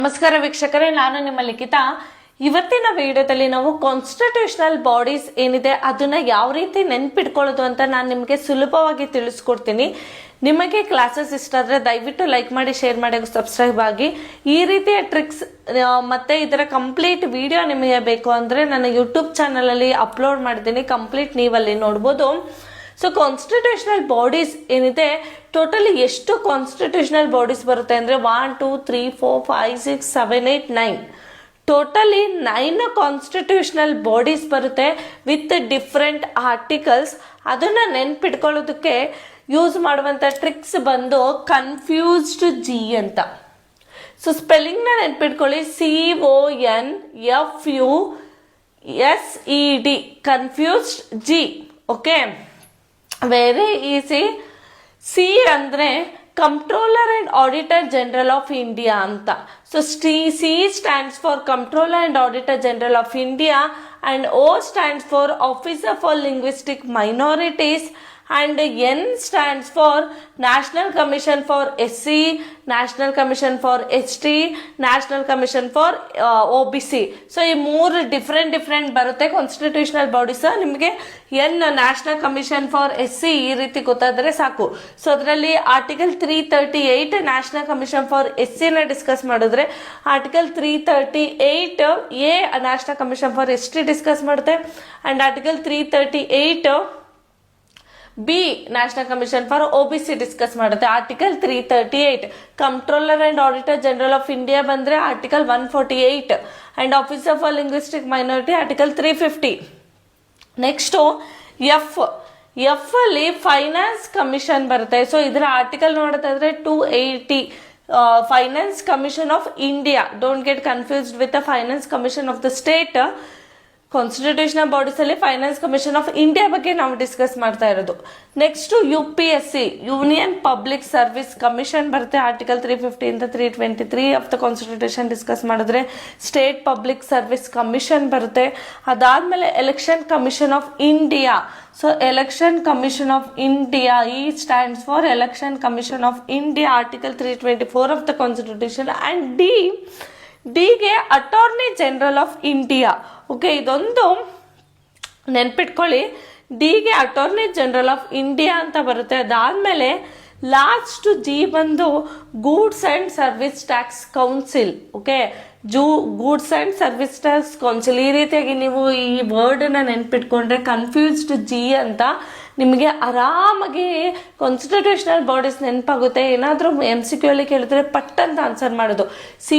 ನಮಸ್ಕಾರ ವೀಕ್ಷಕರೇ, ನಾನು ನಿಮ್ಮ ಲಿಖಿತಾ. ಇವತ್ತಿನ ವಿಡಿಯೋದಲ್ಲಿ ನಾವು ಕಾನ್ಸ್ಟಿಟ್ಯೂಷನಲ್ ಬಾಡೀಸ್ ಏನಿದೆ ಅದನ್ನ ಯಾವ ರೀತಿ ನೆನ್ಪಿಟ್ಕೊಳ್ಳೋದು ಅಂತ ನಾನು ನಿಮಗೆ ಸುಲಭವಾಗಿ ತಿಳಿಸ್ಕೊಡ್ತೀನಿ. ನಿಮಗೆ ಕ್ಲಾಸಸ್ ಇಷ್ಟ ಆದ್ರೆ ದಯವಿಟ್ಟು ಲೈಕ್ ಮಾಡಿ, ಶೇರ್ ಮಾಡಿ, ಸಬ್ಸ್ಕ್ರೈಬ್ ಆಗಿ. ಈ ರೀತಿಯ ಟ್ರಿಕ್ಸ್ ಮತ್ತೆ ಇದರ ಕಂಪ್ಲೀಟ್ ವಿಡಿಯೋ ನಿಮಗೆ ಬೇಕು ಅಂದ್ರೆ ನನ್ನ ಯೂಟ್ಯೂಬ್ ಚಾನಲ್ ಅಲ್ಲಿ ಅಪ್ಲೋಡ್ ಮಾಡಿದ್ದೀನಿ, ಕಂಪ್ಲೀಟ್ ನೀವಲ್ಲಿ ನೋಡ್ಬೋದು. ಸೊ ಕಾನ್ಸ್ಟಿಟ್ಯೂಷನಲ್ ಬಾಡೀಸ್ ಏನಿದೆ, ಟೋಟಲಿ ಎಷ್ಟು ಕಾನ್ಸ್ಟಿಟ್ಯೂಷನಲ್ ಬಾಡೀಸ್ ಬರುತ್ತೆ ಅಂದ್ರೆ 1 2 3 4 5 6 7 8 9 ಟೋಟಲಿ 9 ಕಾನ್ಸ್ಟಿಟ್ಯೂಷನಲ್ ಬಾಡೀಸ್ ಬರುತ್ತೆ ವಿತ್ ಡಿಫ್ರೆಂಟ್ ಆರ್ಟಿಕಲ್ಸ್. ಅದನ್ನ ನೆನ್ಪಿಟ್ಕೊಳ್ಳೋದಕ್ಕೆ ಯೂಸ್ ಮಾಡುವಂತ ಟ್ರಿಕ್ಸ್ ಬಂದು ಕನ್ಫ್ಯೂಸ್ಡ್ ಜಿ ಅಂತ. ಸೊ ಸ್ಪೆಲ್ಲಿಂಗ್ ನ ನೆನ್ಪಿಟ್ಕೊಳ್ಳಿ, CONFUSED, confused G. Okay, very easy. C ಅಂದ್ರೆ controller and auditor general of India ಅಂತ. So C stands for controller and auditor general of India, and O stands for officer for linguistic minorities, and N stands for National Commission for SC, National Commission for ST, National Commission for OBC. So ಈ ಮೂರು different ಬರುತ್ತೆ constitutional bodies. ನಿಮಗೆ N national commission for SC ಈ ರೀತಿ ಗೊತ್ತಾದ್ರೆ ಸಾಕು. So ಅದರಲ್ಲಿ article 338 national commission for SC ನ ಡಿಸ್ಕಸ್ ಮಾಡಿದ್ರೆ, article 338 A national commission for ST discuss ಮಾಡುತ್ತೆ, and article 338 B national commission for OBC discuss ಮಾಡುತ್ತೆ. Article 338 controller and auditor general of India ಬಂದ್ರೆ article 148, and officer for linguistic minority article 350. Next F ಅಲ್ಲಿ finance commission ಬರುತ್ತೆ. So ಇದರ article ನೋಡೋದಾದ್ರೆ 280, finance commission of India. Don't get confused with the finance commission of the state. Constitutional bodies ಅಲ್ಲಿ finance commission of India ಬಗ್ಗೆ ನಾವು discuss ಮಾಡ್ತಾ ಇರೋದು. Next UPSC, union public service commission ಬರುತ್ತೆ. Article 350 ಇಂದ 323 ಆಫ್ ದ ಕಾನ್ಸ್ಟಿಟ್ಯೂಷನ್ ಡಿಸ್ಕಸ್ ಮಾಡಿದ್ರೆ state public service commission ಬರುತ್ತೆ. ಅದಾದ್ಮೇಲೆ election commission of India. So election commission of India, E stands for election commission of India, article 324 of the constitution, and ಡಿಗೆ attorney general of India. Okay, ಇದೊಂದು ನೆನ್ಪಿಟ್ಕೊಳ್ಳಿ, ಡಿಗೆ attorney general of India ಅಂತ ಬರುತ್ತೆ. ಅದಾದ್ಮೇಲೆ last G ಬಂದು goods and service tax council. Okay, goods and service tax council. ಈ ರೀತಿಯಾಗಿ ನೀವು ಈ ವರ್ಡ್ ನ ನೆನ್ಪಿಟ್ಕೊಂಡ್ರೆ ಕನ್ಫ್ಯೂಸ್ಡ್ ಜಿ ಅಂತ ನಿಮಗೆ ಆರಾಮಾಗಿ ಕಾನ್ಸ್ಟಿಟ್ಯೂಷನಲ್ ಬಾಡೀಸ್ ನೆನಪಾಗುತ್ತೆ. ಏನಾದ್ರೂ MCQ ಅಲ್ಲಿ ಕೇಳಿದ್ರೆ ಪಟ್ ಅಂತ ಆನ್ಸರ್ ಮಾಡೋದು. ಸಿ